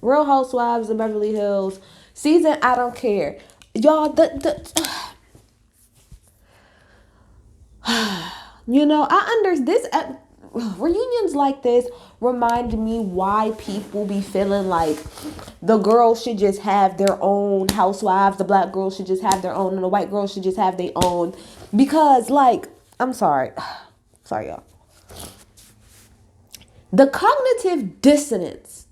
Real Housewives of Beverly Hills season. I don't care, y'all. You know, I under this reunions like this remind me why people be feeling like the girls should just have their own housewives, the black girls should just have their own, and the white girls should just have their own. Because, like, I'm sorry, sorry, y'all. The cognitive dissonance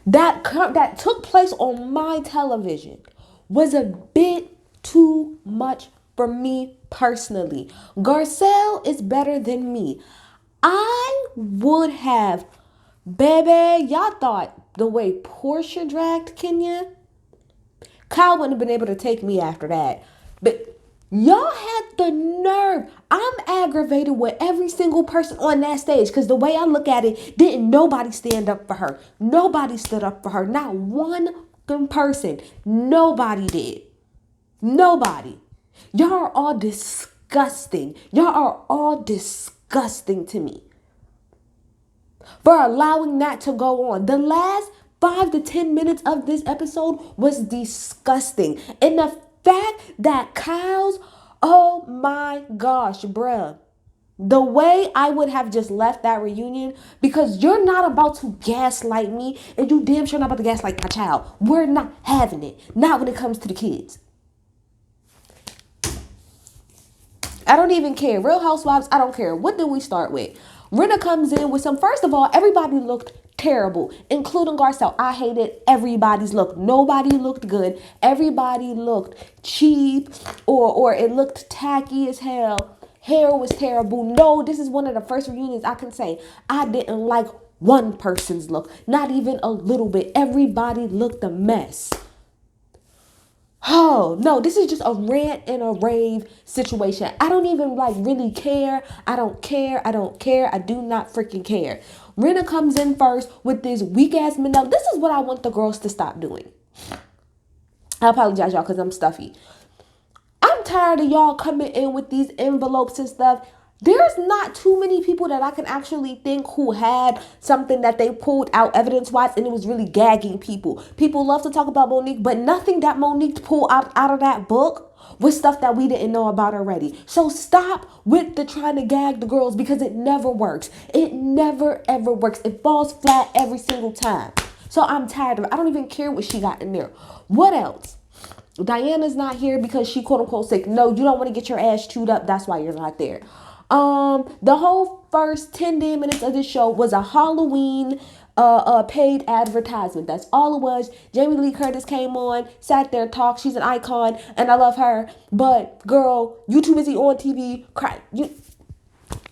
that took place on my television was a bit too much for me personally. Garcelle is better than me. I would have, baby, y'all thought the way Portia dragged Kenya, Kyle wouldn't have been able to take me after that. But y'all had the nerve. I'm aggravated with every single person on that stage because the way I look at it, didn't nobody stand up for her. Nobody stood up for her. Not one person. Nobody did. Nobody. Y'all are all disgusting. Y'all are all disgusting to me for allowing that to go on. The last 5 to 10 minutes of this episode was disgusting. And the fact that Kyle's, oh my gosh, bruh. The way I would have just left that reunion, because you're not about to gaslight me, and you damn sure not about to gaslight my child. We're not having it. Not when it comes to the kids. I don't even care. Real Housewives, I don't care. What did we start with? Rinna comes in with some, first of all, everybody looked terrible, including Garcelle. I hated everybody's look. Nobody looked good. Everybody looked cheap or it looked tacky as hell. Hair was terrible. No, this is one of the first reunions I can say I didn't like one person's look. Not even a little bit. Everybody looked a mess. Oh, no, this is just a rant and a rave situation. I don't even like really care. I don't care. I don't care. I do not freaking care. Rinna comes in first with this weak ass Manila. This is what I want the girls to stop doing. I apologize, y'all, because I'm stuffy. I'm tired of y'all coming in with these envelopes and stuff. There's not too many people that I can actually think who had something that they pulled out evidence-wise and it was really gagging people. People love to talk about Monique, but nothing that Monique pulled out of that book was stuff that we didn't know about already. So stop with the trying to gag the girls because it never works. It never, ever works. It falls flat every single time. So I'm tired of it. I don't even care what she got in there. What else? Diana's not here because she quote unquote sick. No, you don't want to get your ass chewed up. That's why you're not there. The whole first 10 damn minutes of this show was a Halloween paid advertisement. That's all it was. Jamie Lee Curtis came on, sat there, talked. She's an icon, and I love her. But girl, you too busy on TV. Cry. You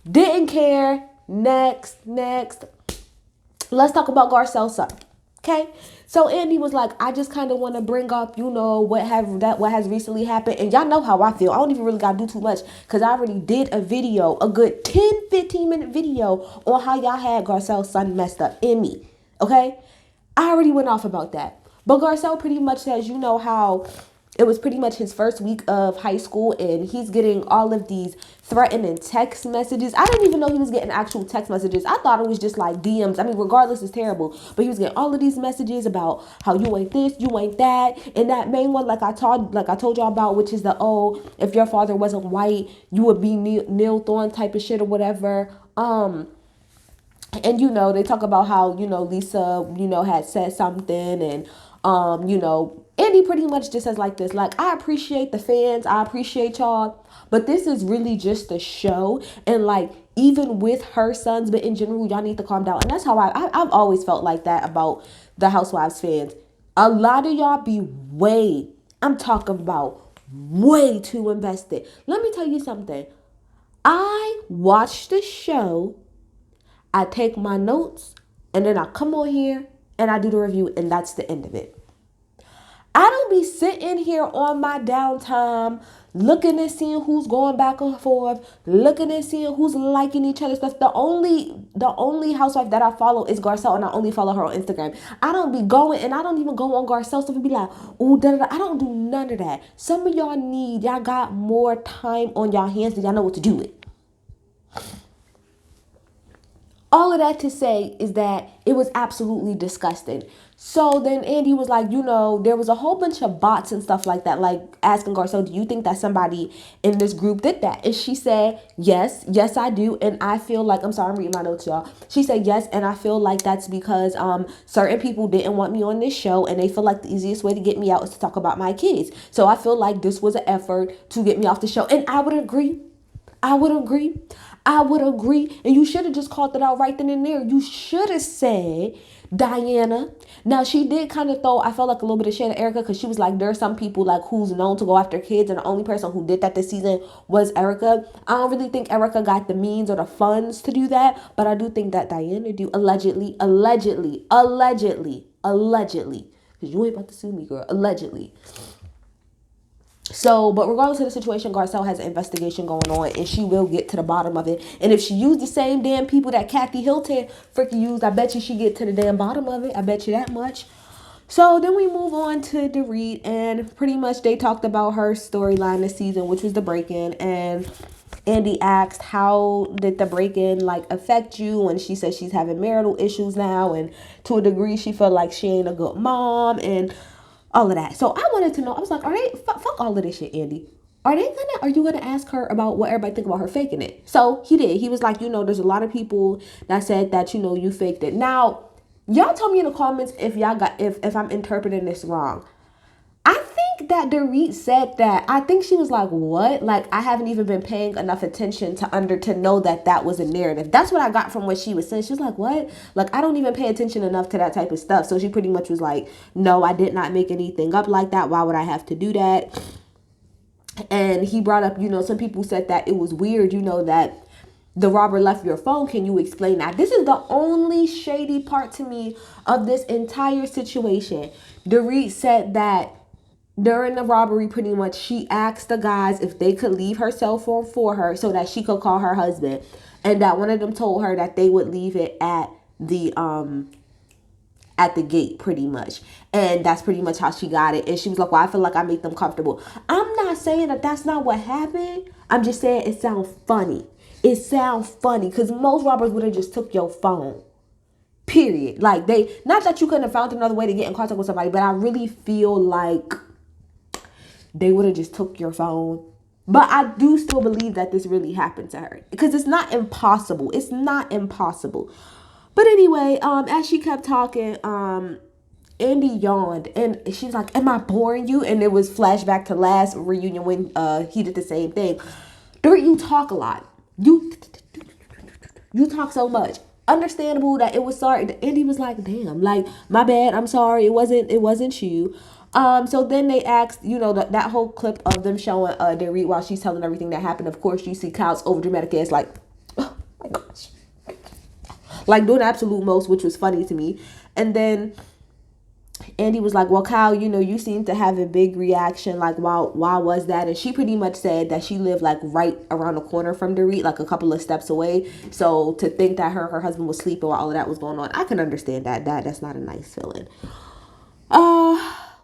didn't care. Next. Let's talk about Garcelle's son. Okay, so Andy was like, I just kind of want to bring up, you know, what has recently happened. And y'all know how I feel. I don't even really got to do too much because I already did a video, a good 10-15 minute video on how y'all had Garcelle's son messed up in me. Okay, I already went off about that. But Garcelle pretty much says, you know, how it was pretty much his first week of high school and he's getting all of these threatening text messages. I didn't even know he was getting actual text messages. I thought it was just like DMs. I mean, regardless, it's terrible. But he was getting all of these messages about how you ain't this, you ain't that. And that main one, like I told y'all about, which is the, oh, if your father wasn't white, you would be Neil Thorne type of shit or whatever. And, you know, they talk about how, you know, Lisa, you know, had said something and, you know, Andy pretty much just says like this, like, I appreciate the fans, I appreciate y'all, but this is really just a show. And like, even with her sons, but in general, y'all need to calm down. And that's how I've always felt like that about the Housewives fans. A lot of y'all be I'm talking about way too invested. Let me tell you something. I watch the show, I take my notes, and then I come on here and I do the review, and that's the end of it. I don't be sitting here on my downtime looking and seeing who's going back and forth, looking and seeing who's liking each other's stuff. The only housewife that I follow is Garcelle, and I only follow her on Instagram. I don't be going, and I don't even go on Garcelle stuff and be like, ooh, da da da. I don't do none of that. Some of y'all got more time on y'all hands than y'all know what to do with. All of that to say is that it was absolutely disgusting. So then Andy was like, there was a whole bunch of bots and stuff like that, like asking Garcelle, do you think that somebody in this group did that? And she said, yes, I do. And I feel like, I'm sorry, I'm reading my notes, y'all. She said, yes, and I feel like that's because certain people didn't want me on this show, and they feel like the easiest way to get me out is to talk about my kids. So I feel like this was an effort to get me off the show. And I would agree. I would agree. I would agree. And you should have just called it out right then and there. You should have said, Diana. Now, she did kind of throw, I felt like a little bit of shade at Erica, because she was like, there are some people like who's known to go after kids, and the only person who did that this season was Erica. I don't really think Erica got the means or the funds to do that, but I do think that Diana do, allegedly, because you ain't about to sue me, girl, allegedly. So, but regardless of the situation, Garcelle has an investigation going on, and she will get to the bottom of it. And if she used the same damn people that Kathy Hilton freaking used, I bet you she get to the damn bottom of it. I bet you that much. So then we move on to Dorit, and pretty much they talked about her storyline this season, which was the break-in. And Andy asked, how did the break-in like affect you? And she said she's having marital issues now, and to a degree she felt like she ain't a good mom, and all of that. So I wanted to know, I was like, are they, fuck all of this shit, Andy. Are you gonna ask her about what everybody think about her faking it? So he did. He was like, there's a lot of people that said that, you faked it. Now, y'all tell me in the comments if if I'm interpreting this wrong. I think that Dorit said that. I think she was like, what? Like, I haven't even been paying enough attention to know that was a narrative. That's what I got from what she was saying. She was like, what? Like, I don't even pay attention enough to that type of stuff. So she pretty much was like, no, I did not make anything up like that. Why would I have to do that? And he brought up, some people said that it was weird, that the robber left your phone. Can you explain that? This is the only shady part to me of this entire situation. Dorit said that during the robbery, pretty much, she asked the guys if they could leave her cell phone for her so that she could call her husband. And that one of them told her that they would leave it at the gate, pretty much. And that's pretty much how she got it. And she was like, well, I feel like I made them comfortable. I'm not saying that that's not what happened. I'm just saying it sounds funny. It sounds funny because most robbers would have just took your phone. Period. Like, not that you couldn't have found another way to get in contact with somebody, but I really feel like they would have just took your phone. But I do still believe that this really happened to her, because it's not impossible. It's not impossible. But anyway, as she kept talking, Andy yawned, and she was like, am I boring you? And it was flashback to last reunion when he did the same thing. Dorit, you talk a lot. You talk so much. Understandable that it was sorry. Andy was like, damn, like, my bad, I'm sorry, it wasn't you. So then they asked, that whole clip of them showing Dorit while she's telling everything that happened. Of course, you see Kyle's overdramatic ass like, oh my gosh, like doing the absolute most, which was funny to me. And then Andy was like, well, Kyle, you seem to have a big reaction. Like, why was that? And she pretty much said that she lived like right around the corner from Dorit, like a couple of steps away. So to think that her husband was sleeping while all of that was going on, I can understand that. That's not a nice feeling.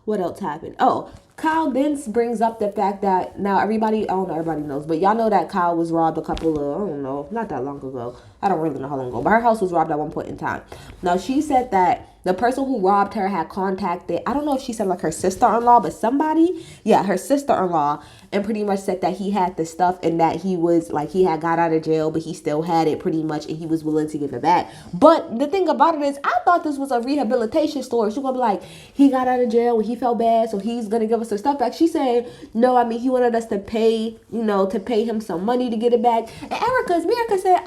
What else happened? Oh, Kyle then brings up the fact that now everybody, I don't know, everybody knows, but y'all know that Kyle was robbed a couple of, I don't know, not that long ago. I don't really know how long ago, but her house was robbed at one point in time. Now, she said that the person who robbed her had contacted, I don't know if she said like her sister-in-law, but somebody, yeah, her sister-in-law, and pretty much said that he had the stuff and that he was like, he had got out of jail, but he still had it pretty much, and he was willing to give it back. But the thing about it is, I thought this was a rehabilitation story. She's gonna be like, he got out of jail and he felt bad, so he's gonna give us our stuff back. She said, no, I mean, he wanted us to pay, to pay him some money to get it back. And Erica said,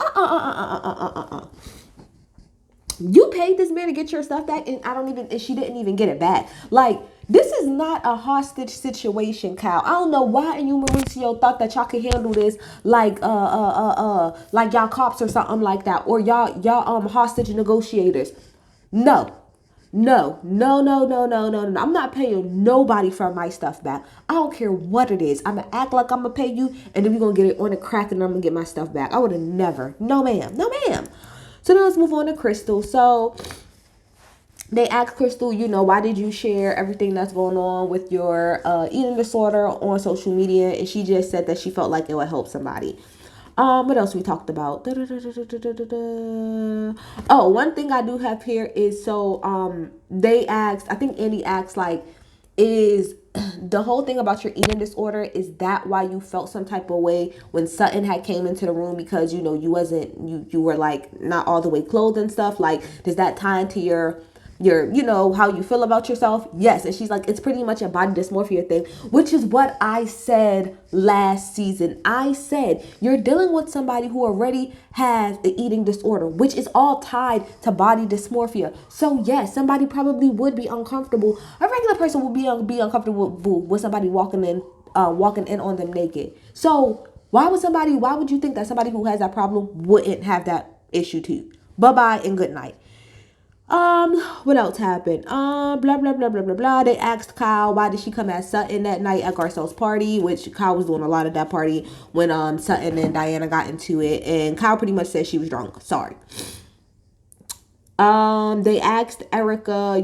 you paid this man to get your stuff back, and she didn't even get it back. Like, this is not a hostage situation, Kyle. I don't know why in you, Mauricio, thought that y'all could handle this like y'all cops or something like that, or y'all hostage negotiators. No. I'm not paying nobody for my stuff back. I don't care what it is. I'm gonna act like I'm gonna pay you, and then we're gonna get it on the crack, and I'm gonna get my stuff back. I would have never. No, ma'am. So now let's move on to Crystal. So they asked Crystal, why did you share everything that's going on with your eating disorder on social media? And she just said that she felt like it would help somebody. What else we talked about? Oh, one thing I do have here is they asked, I think Andy asked, like, is the whole thing about your eating disorder, is that why you felt some type of way when Sutton had came into the room, because you were like not all the way clothed and stuff? Like, does that tie into your how you feel about yourself? Yes. And she's like, it's pretty much a body dysmorphia thing, which is what I said last season. I said you're dealing with somebody who already has the eating disorder, which is all tied to body dysmorphia. So yes, somebody probably would be uncomfortable. A regular person would be uncomfortable with somebody walking in on them naked. So why would you think that somebody who has that problem wouldn't have that issue too? Bye bye and good night. What else happened? Blah blah blah blah blah blah. They asked Kyle why did she come at Sutton that night at Garcelle's party, which Kyle was doing a lot of that party when Sutton and Diana got into it, and Kyle pretty much said she was drunk. Sorry. They asked Erica,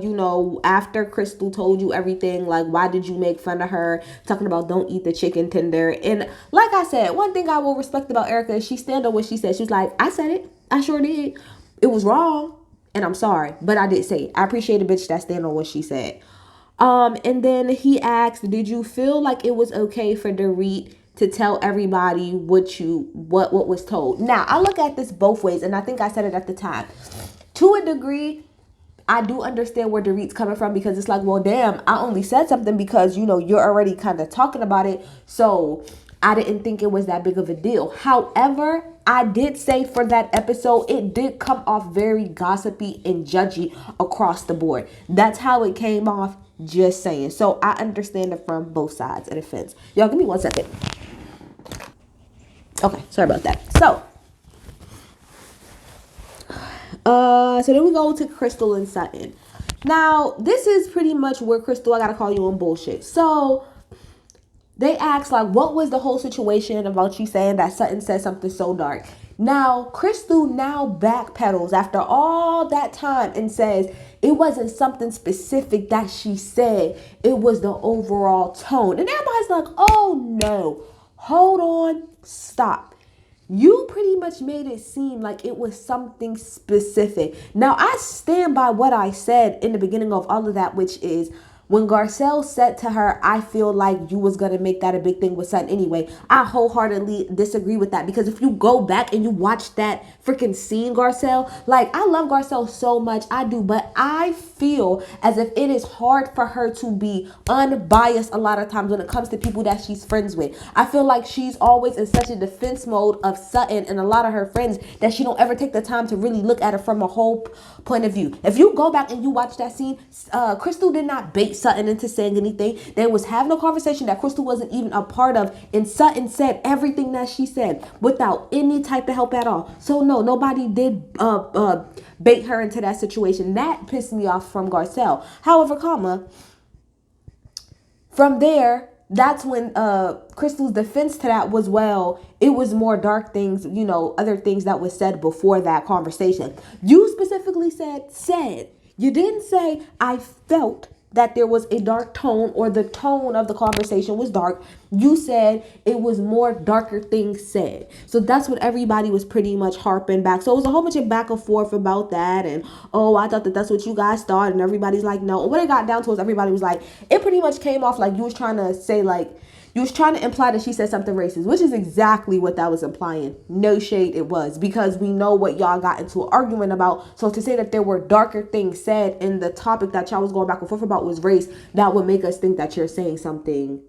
after Crystal told you everything, like, why did you make fun of her, talking about don't eat the chicken tender? And like I said, one thing I will respect about Erica is she stand on what she said. She was like, I said it. I sure did. It was wrong. And I'm sorry, but I did say it. I appreciate a bitch that stand on what she said. And then he asked, did you feel like it was okay for Dorit to tell everybody what was told? Now, I look at this both ways, and I think I said it at the time. To a degree, I do understand where Dorit's coming from, because it's like, well, damn, I only said something because, you're already kind of talking about it. So I didn't think it was that big of a deal. However, I did say for that episode, it did come off very gossipy and judgy across the board. That's how it came off, just saying. So I understand it from both sides of the fence. Y'all, give me 1 second. Okay, sorry about that. So then we go to Crystal and Sutton. Now, this is pretty much where Crystal, I gotta call you on bullshit. So they asked, like, what was the whole situation about you saying that Sutton said something so dark? Now, Crystal now backpedals after all that time and says it wasn't something specific that she said. It was the overall tone. And everybody's like, oh no, hold on, stop. You pretty much made it seem like it was something specific. Now, I stand by what I said in the beginning of all of that, which is, when Garcelle said to her, I feel like you was going to make that a big thing with Sutton anyway, I wholeheartedly disagree with that. Because if you go back and you watch that freaking scene, Garcelle, like, I love Garcelle so much, I do, but I feel as if it is hard for her to be unbiased a lot of times when it comes to people that she's friends with. I feel like she's always in such a defense mode of Sutton and a lot of her friends that she don't ever take the time to really look at it from a whole point of view. If you go back and you watch that scene, Crystal did not bait Sutton into saying anything. They was having a conversation that Crystal wasn't even a part of, and Sutton said everything that she said without any type of help at all. So no, nobody did bait her into that situation. That pissed me off from Garcelle. However, from there, that's when Crystal's defense to that was, well, it was more dark things, other things that was said before that conversation. You specifically said. You didn't say, I felt that there was a dark tone or the tone of the conversation was dark. You said it was more darker things said. So that's what everybody was pretty much harping back. So it was a whole bunch of back and forth about that. And, oh, I thought that's what you guys thought. And everybody's like, no. And when it got down to us, everybody was like, it pretty much came off like you was trying to say, like, you was trying to imply that she said something racist, which is exactly what that was implying. No shade, it was, because we know what y'all got into an argument about. So to say that there were darker things said in the topic that y'all was going back and forth about was race, that would make us think that you're saying something.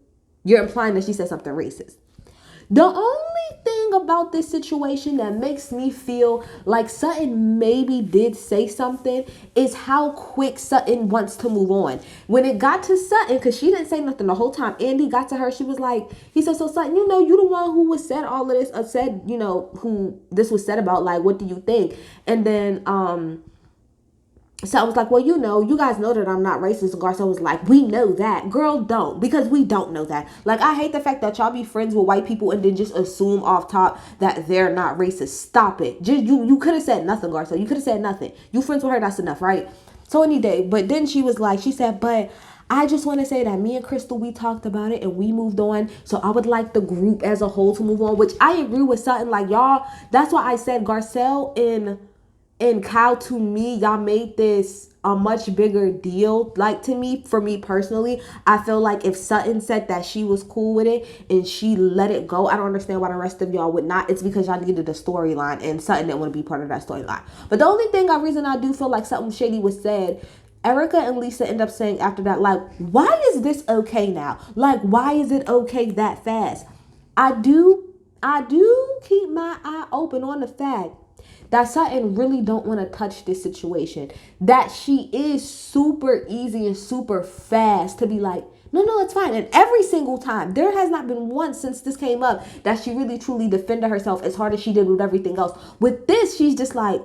You're implying that she said something racist. The only thing about this situation that makes me feel like Sutton maybe did say something is how quick Sutton wants to move on. When it got to Sutton, because she didn't say nothing the whole time, Andy got to her, she was like, he said, so Sutton, you the one who was said all of this, said, who this was said about, like, what do you think? And then, so I was like, well, you guys know that I'm not racist. And Garcelle was like, we know that. Girl, don't. Because we don't know that. Like, I hate the fact that y'all be friends with white people and then just assume off top that they're not racist. Stop it. Just, you could have said nothing, Garcelle. You could have said nothing. You friends with her, that's enough, right? So any day. But then she was like, she said, but I just want to say that me and Crystal, we talked about it and we moved on. So I would like the group as a whole to move on, which I agree with Sutton. Like, y'all, that's why I said Garcelle and Kyle, to me, y'all made this a much bigger deal. Like, to me, for me personally, I feel like if Sutton said that she was cool with it and she let it go, I don't understand why the rest of y'all would not. It's because y'all needed a storyline and Sutton didn't want to be part of that storyline. But the only reason I do feel like something shady was said, Erica and Lisa end up saying after that, like, why is this okay now? Like, why is it okay that fast? I do keep my eye open on the fact that Sutton really don't want to touch this situation. That she is super easy and super fast to be like, no, it's fine. And every single time, there has not been once since this came up that she really truly defended herself as hard as she did with everything else. With this, she's just like,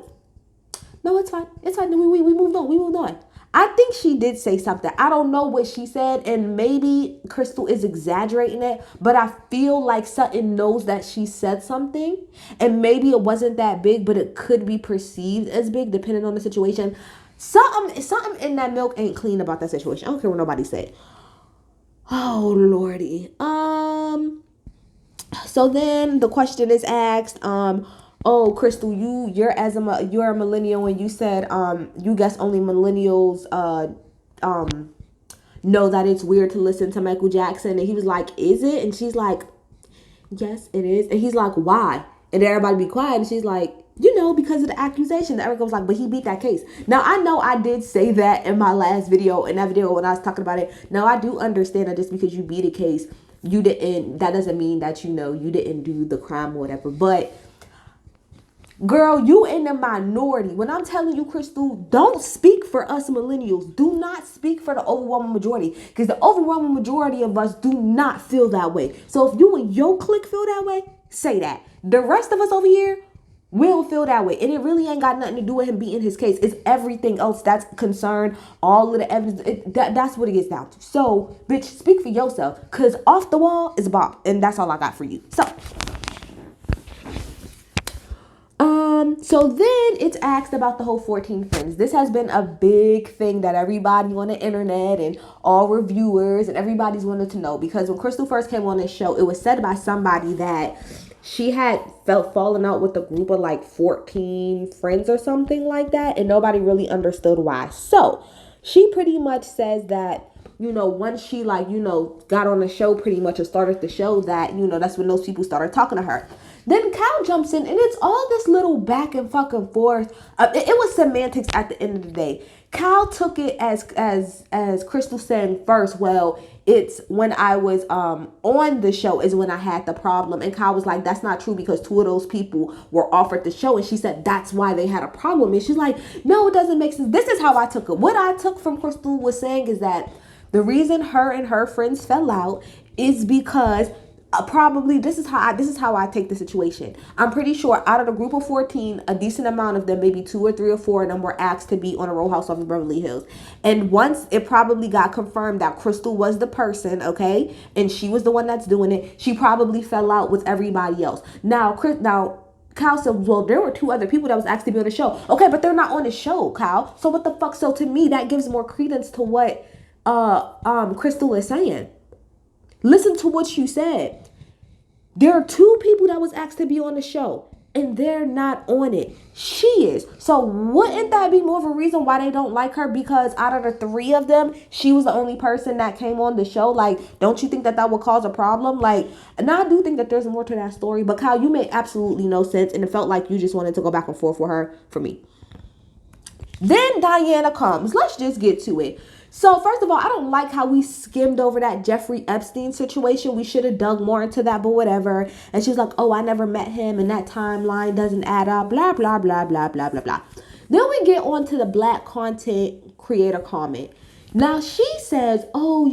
no, it's fine. It's fine. We moved on. We moved on. I think she did say something. I don't know what she said, and maybe Crystal is exaggerating it, but I feel like Sutton knows that she said something, and maybe it wasn't that big, but it could be perceived as big depending on the situation. Something in that milk ain't clean about that situation. I don't care what nobody say. Oh Lordy. So then the question is asked, oh, Crystal, you're a millennial, and you said you guess only millennials know that it's weird to listen to Michael Jackson. And he was like, is it? And she's like, yes, it is. And he's like, why? And everybody be quiet, and she's like, because of the accusation. Erica was like, but he beat that case. Now, I know I did say that in my last video, when I was talking about it. Now, I do understand that just because you beat a case, that doesn't mean that, you didn't do the crime or whatever. But girl, you in the minority. When I'm telling you, Crystal, don't speak for us millennials. Do not speak for the overwhelming majority, because the overwhelming majority of us do not feel that way. So if you and your clique feel that way, say that. The rest of us over here will feel that way. And it really ain't got nothing to do with him beating his case. It's everything else that's concerned, all of the evidence. That's what it gets down to. So, bitch, speak for yourself, because off the wall is a bop. And that's all I got for you. So then it's asked about the whole 14 friends. This has been a big thing that everybody on the internet and all reviewers and everybody's wanted to know, because when Crystal first came on this show, it was said by somebody that she had fallen out with a group of like 14 friends or something like that, and nobody really understood why. So she pretty much says that, once she got on the show pretty much, or started the show, that, that's when those people started talking to her. Then Cal jumps in, and it's all this little back and fucking forth. It was semantics at the end of the day. Cal took it as Crystal saying first, well, it's when I was on the show is when I had the problem. And Cal was like, that's not true, because two of those people were offered the show. And she said that's why they had a problem. And she's like, no, it doesn't make sense. This is how I took it. What I took from Crystal was saying is that the reason her and her friends fell out is because probably this is how I take the situation. I'm pretty sure out of the group of 14, a decent amount of them, maybe 2 or 3 or 4 of them, were asked to be on a Row House of Beverly Hills. And once it probably got confirmed that Crystal was the person, okay, and she was the one that's doing it, she probably fell out with everybody else. Now Kyle said, well, there were 2 other people that was asked to be on the show. Okay, but they're not on the show, Kyle. So what the fuck? So to me, that gives more credence to what Crystal is saying. Listen to what you said. There are 2 people that was asked to be on the show, and they're not on it. She is. So wouldn't that be more of a reason why they don't like her? Because out of the 3 of them, she was the only person that came on the show. Like, don't you think that would cause a problem? Like, and I do think that there's more to that story. But Kyle, you made absolutely no sense, and it felt like you just wanted to go back and forth with her for me. Then Diana comes. Let's just get to it. So first of all, I don't like how we skimmed over that Jeffrey Epstein situation. We should have dug more into that, but whatever. And she's like, oh, I never met him, and that timeline doesn't add up, blah, blah, blah, blah, blah, blah, blah. Then we get on to the black content creator comment. Now she says, oh,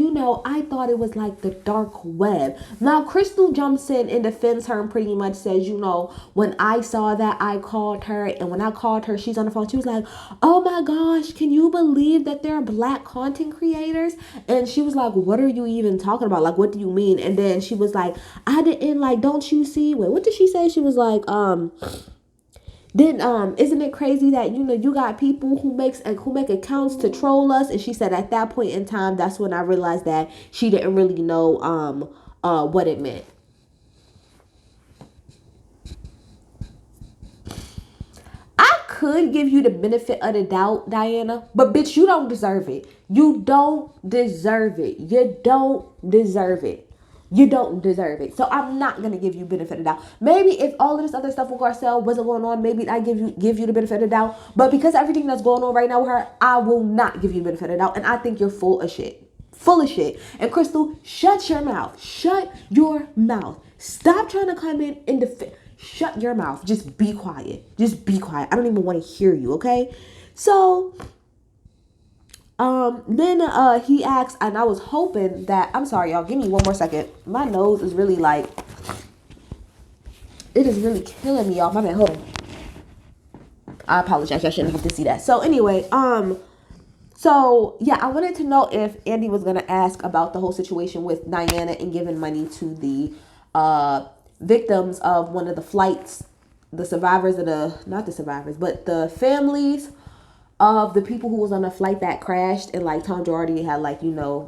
I thought it was like the dark web. Now Crystal jumps in and defends her and pretty much says, when I saw that, I called her. And when I called her, she's on the phone. She was like, oh my gosh, can you believe that there are black content creators? And she was like, what are you even talking about? Like, what do you mean? And then she was like, I didn't, don't you see? Wait, what did she say? She was like, Then isn't it crazy that you got people who make accounts to troll us? And she said at that point in time, that's when I realized that she didn't really know what it meant. I could give you the benefit of the doubt, Diana, but bitch, you don't deserve it. You don't deserve it. You don't deserve it. You don't deserve it. So I'm not gonna give you benefit of the doubt. Maybe if all of this other stuff with Garcelle wasn't going on, maybe I give you the benefit of the doubt. But because everything that's going on right now with her, I will not give you the benefit of the doubt. And I think you're full of shit. Full of shit. And Crystal, shut your mouth. Shut your mouth. Stop trying to come in and defend. Shut your mouth. Just be quiet. Just be quiet. I don't even want to hear you, okay? So then he asked, and I was hoping that, I'm sorry y'all, give me one more second. My nose is really like, it is really killing me, y'all. My bad, hold on. I apologize, I shouldn't have to see that. So anyway, so yeah, I wanted to know if Andy was gonna ask about the whole situation with Diana and giving money to the victims of one of the flights, the survivors of not the survivors, but the families of the people who was on a flight that crashed, and like Tom Girardi had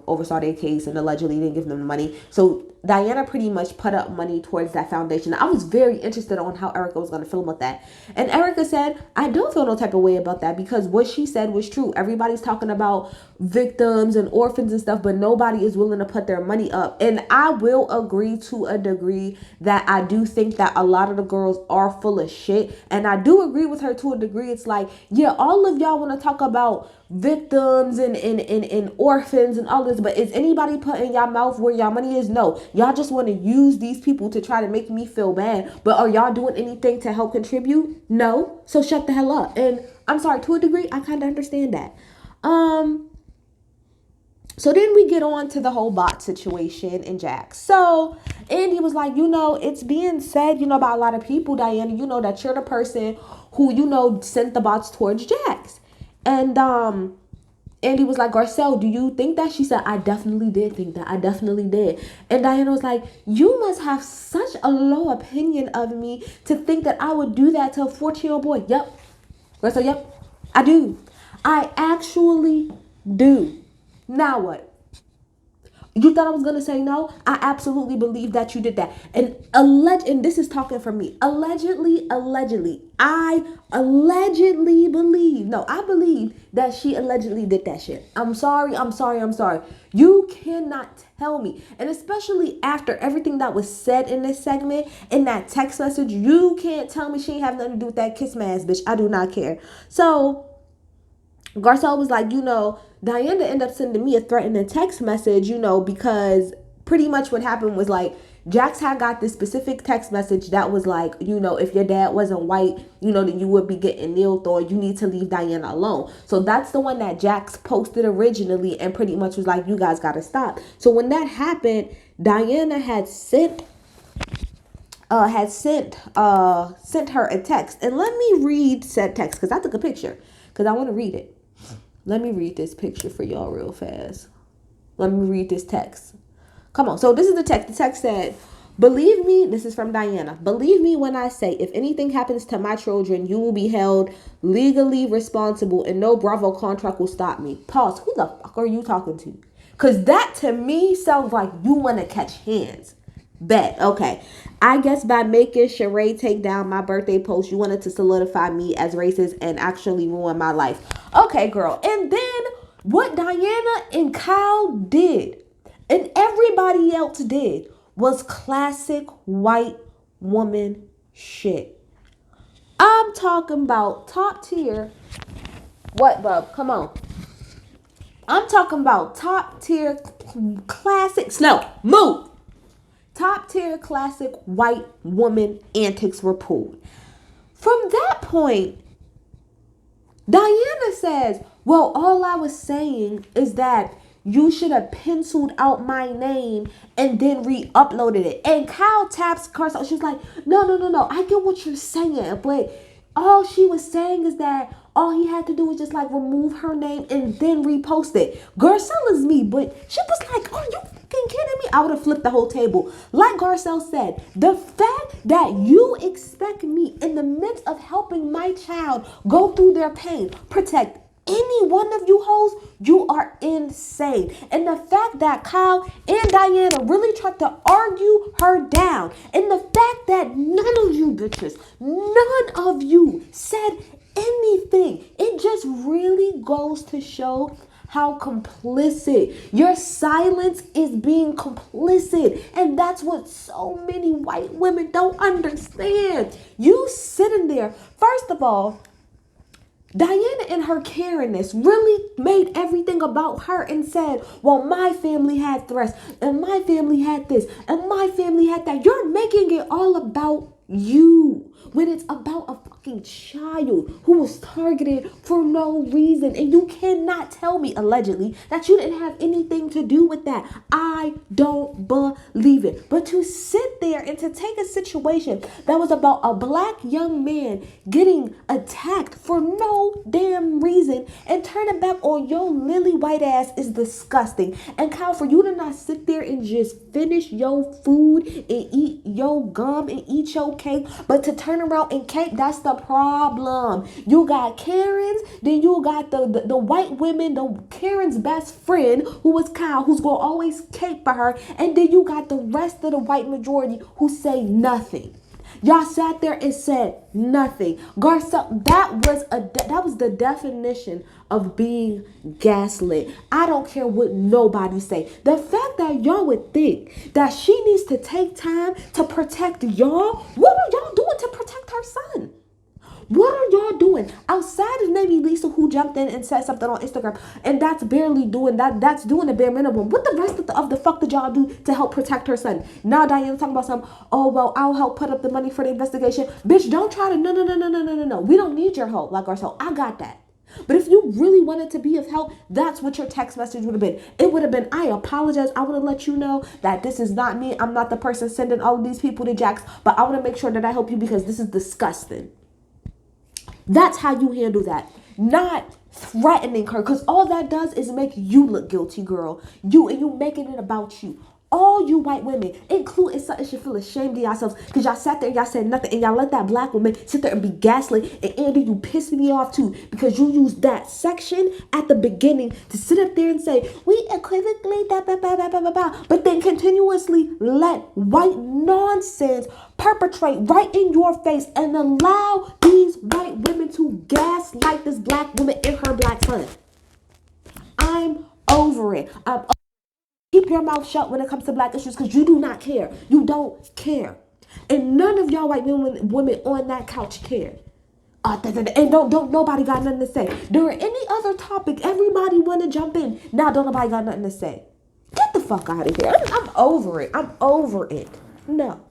oversaw their case and allegedly didn't give them the money. So Diana pretty much put up money towards that foundation. I was very interested on how Erica was going to feel about that. And Erica said, I don't feel no type of way about that because what she said was true. Everybody's talking about victims and orphans and stuff, but nobody is willing to put their money up. And I will agree to a degree that I do think that a lot of the girls are full of shit. And I do agree with her to a degree. It's like, yeah, all of y'all want to talk about victims and orphans and all this, but is anybody putting y'all mouth where y'all money is? No. Y'all just want to use these people to try to make me feel bad, but are y'all doing anything to help contribute? No. So shut the hell up. And I'm sorry, to a degree, I kind of understand that. So then we get on to the whole bot situation in Jax. So Andy was like, it's being said, about a lot of people, Diana, that you're the person who, sent the bots towards Jax. And Andy was like, Garcelle, do you think that? She said, I definitely did think that. I definitely did. And Diana was like, you must have such a low opinion of me to think that I would do that to a 14-year-old boy. Yep. Garcelle, yep. I do. I actually do. Now what? You thought I was going to say no? I absolutely believe that you did that. And this is talking from me. Allegedly, I believe that she allegedly did that shit. I'm sorry. You cannot tell me. And especially after everything that was said in this segment, in that text message, you can't tell me she ain't have nothing to do with that kiss my ass, bitch. I do not care. So Garcelle was like, Diana ended up sending me a threatening text message, because pretty much what happened was like Jax had got this specific text message that was like, if your dad wasn't white, then you would be getting kneeled on. You need to leave Diana alone. So that's the one that Jax posted originally and pretty much was like, you guys got to stop. So when that happened, Diana had sent her a text. And let me read said text because I took a picture because I want to read it. Let me read this picture for y'all real fast. Let me read this text. Come on. So this is the text. The text said, believe me, this is from Diana. Believe me when I say, if anything happens to my children, you will be held legally responsible and no Bravo contract will stop me. Pause. Who the fuck are you talking to? Because that to me sounds like you want to catch hands. Bet. Okay. I guess by making Sheree take down my birthday post, you wanted to solidify me as racist and actually ruin my life. Okay, girl. And then what Diana and Kyle did and everybody else did was classic white woman shit. I'm talking about top tier. What, bub? Come on. I'm talking about top tier classic. Snow, move. Top tier classic white woman antics were pulled. From that point, Diana says, well, all I was saying is that you should have penciled out my name and then re-uploaded it. And Kyle taps Garcelle. She's like, no. I get what you're saying. But all she was saying is that all he had to do was just like remove her name and then repost it. Garcelle is me. But she was like, are you fucking kidding me? I would have flipped the whole table. Like Garcelle said, the fact that you expect me in the midst of helping my child go through their pain, protect any one of you hoes, you are insane. And the fact that Kyle and Diana really tried to argue her down, and the fact that none of you bitches, none of you said anything, it just really goes to show how complicit. Your silence is being complicit. And that's what so many white women don't understand. You sitting there, first of all, Diana and her Karenness really made everything about her and said, well, my family had threats, and my family had this, and my family had that. You're making it all about you when it's about a fucking child who was targeted for no reason. And you cannot tell me, allegedly, that you didn't have anything to do with that. I don't believe it. But to sit there and to take a situation that was about a black young man getting attacked for no damn reason and turn it back on your lily white ass is disgusting. And Kyle, for you to not sit there and just finish your food and eat your gum and eat your cake, but to turn around and cake, that's the problem. You got Karens, then you got the white women, the Karen's best friend, who was Kyle, who's gonna always cake for her, and then you got the rest of the white majority who say nothing. Y'all sat there and said nothing. Garcelle, that was the definition of being gaslit. I don't care what nobody say. The fact that y'all would think that she needs to take time to protect y'all, what are y'all doing to protect her son? What are y'all doing? Outside of maybe Lisa, who jumped in and said something on Instagram, and that's barely doing that. That's doing the bare minimum. What the rest of the fuck did y'all do to help protect her son? Now Diana's talking about some, oh, well, I'll help put up the money for the investigation. Bitch, don't try to, no. We don't need your help, like Garcelle. I got that. But if you really wanted to be of help, that's what your text message would have been. It would have been, I apologize. I want to let you know that this is not me. I'm not the person sending all of these people to Jax, but I want to make sure that I help you because this is disgusting. That's how you handle that. Not threatening her, because all that does is make you look guilty, girl. You making it about you. All you white women, including something, should feel ashamed of yourselves because y'all sat there and y'all said nothing, and y'all let that black woman sit there and be gaslit. And Andy, you pissing me off too, because you used that section at the beginning to sit up there and say, we equivocally, but then continuously let white nonsense perpetrate right in your face and allow these white women to gaslight this black woman and her black son. I'm over it. Keep your mouth shut when it comes to black issues, because you do not care. You don't care. And none of y'all white women on that couch care. And don't nobody got nothing to say. During any other topic, everybody want to jump in. Now don't nobody got nothing to say. Get the fuck out of here. I'm over it. I'm over it. No.